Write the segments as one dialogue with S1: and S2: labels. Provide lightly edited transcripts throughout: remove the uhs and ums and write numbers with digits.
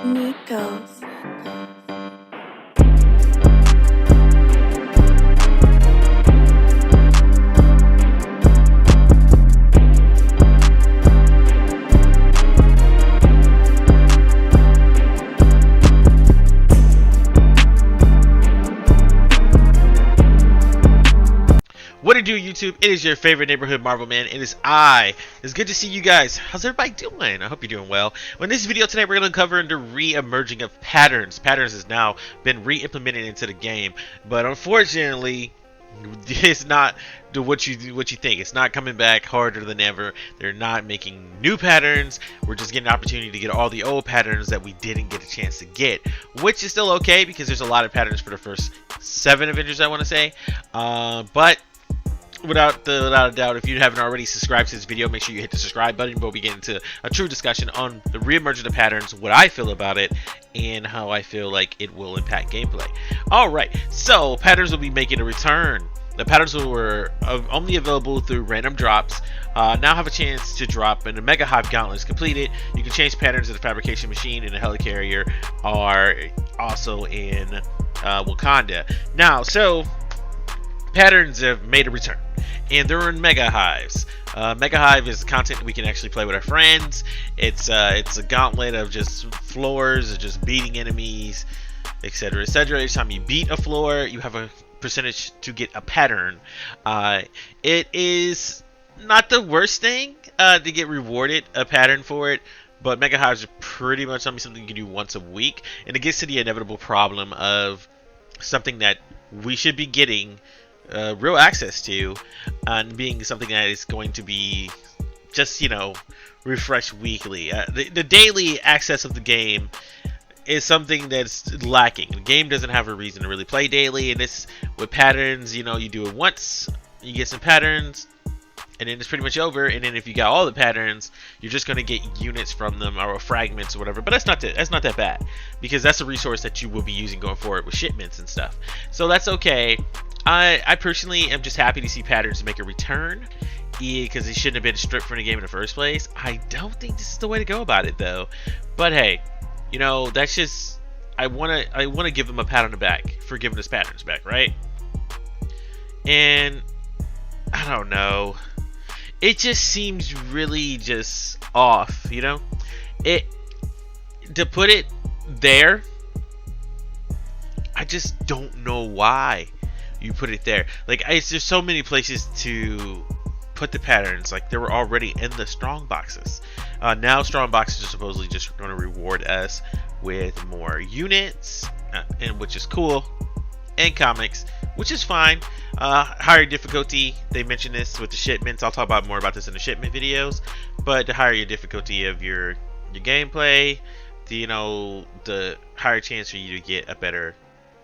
S1: Nico's.
S2: What it do, YouTube? It is your favorite neighborhood Marvel man. It is I. It's good to see you guys. How's everybody doing? I hope you're doing well. In this video today, we're going to cover the re-emerging of patterns. Patterns has now been re-implemented into the game, but unfortunately, it's not what you think. It's not coming back harder than ever. They're not making new patterns. We're just getting an opportunity to get all the old patterns that we didn't get a chance to get, which is still okay because there's a lot of patterns for the first 7 Avengers, I want to say, but without a doubt, if you haven't already subscribed to this video, make sure you hit the subscribe button. We'll be getting into a true discussion on the re-emergence of patterns, what I feel about it, and how I feel like it will impact gameplay. Alright, so patterns will be making a return. The patterns were only available through random drops. Now have a chance to drop, and the Mega Hive Gauntlet is completed. You can change patterns of the fabrication machine and the helicarrier are also in Wakanda. Now, so patterns have made a return, and they're in Mega Hives. Mega Hive is content we can actually play with our friends. It's a gauntlet of just floors, of just beating enemies, etc., etc. Each time you beat a floor, you have a percentage to get a pattern. It is not the worst thing to get rewarded a pattern for it, but Mega Hives are pretty much something you can do once a week, and it gets to the inevitable problem of something that we should be getting real access to, and being something that is going to be just, you know, refreshed weekly. The daily access of the game is something that's lacking. The game doesn't have a reason to really play daily, and this with patterns, you know, you do it once, you get some patterns, and then it's pretty much over. And then if you got all the patterns, you're just going to get units from them, or fragments or whatever. But that's not that bad, because that's a resource that you will be using going forward with shipments and stuff. So that's okay. I personally am just happy to see patterns make a return, because they shouldn't have been stripped from the game in the first place. I don't think this is the way to go about it, though. But hey, you know, that's just, I wanna give them a pat on the back for giving us patterns back, right? And I don't know, it just seems really just off, you know. To put it there, I just don't know why you put it there. Like, there's so many places to put the patterns. Like, they were already in the strong boxes. Now strong boxes are supposedly just going to reward us with more units, and which is cool, and comics, which is fine. Higher difficulty, they mentioned this with the shipments. I'll talk about more about this in the shipment videos. But the higher your difficulty of your gameplay, the higher chance for you to get a better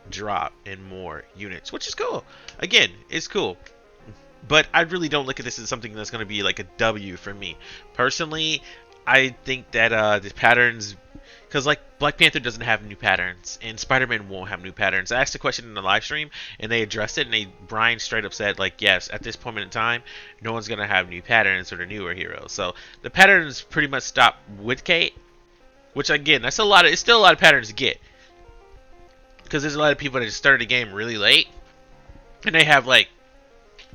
S2: drop and more units, which is cool. Again, it's cool, but I really don't look at this as something that's going to be like a W for me personally. I think that the patterns, because like Black Panther doesn't have new patterns, and Spider-Man won't have new patterns. I asked a question in the live stream, and they addressed it, and Brian straight up said, like, yes, at this point in time, no one's gonna have new patterns for the newer heroes. So the patterns pretty much stop with Kate, which again, that's a lot of, it's still a lot of patterns to get, because there's a lot of people that just started the game really late, and they have like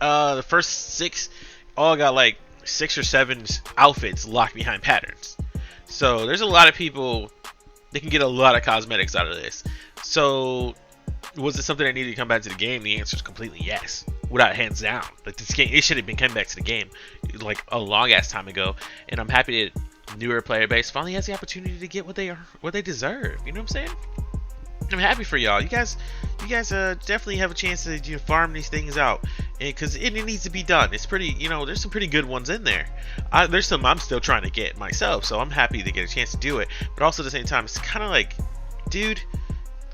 S2: the first 6 all got like 6 or 7 outfits locked behind patterns. So there's a lot of people that can get a lot of cosmetics out of this. So was it something that needed to come back to the game? The answer is completely yes, without hands down. Like, this game, it should have been coming back to the game like a long ass time ago, and I'm happy that newer player base finally has the opportunity to get what they deserve. You know what I'm saying? I'm happy for y'all. You guys definitely have a chance to farm these things out, because it needs to be done. It's pretty, there's some pretty good ones in there. There's some I'm still trying to get myself, so I'm happy to get a chance to do it. But also at the same time, it's kind of like, dude,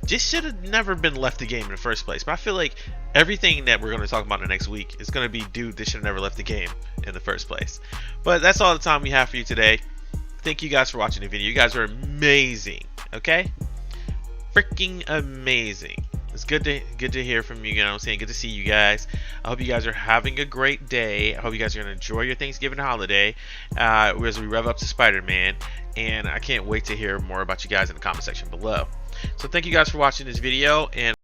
S2: this should have never been left the game in the first place. But I feel like everything that we're going to talk about in the next week is going to be, dude, this should have never left the game in the first place. But that's all the time we have for you today. Thank you guys for watching the video. You guys are amazing. Okay? Freaking amazing. it's good to hear from you. You know what I'm saying? Good to see you guys. I hope you guys are having a great day. I hope you guys are gonna enjoy your Thanksgiving holiday as we rev up to Spider-Man. And I can't wait to hear more about you guys in the comment section below. So thank you guys for watching this video, and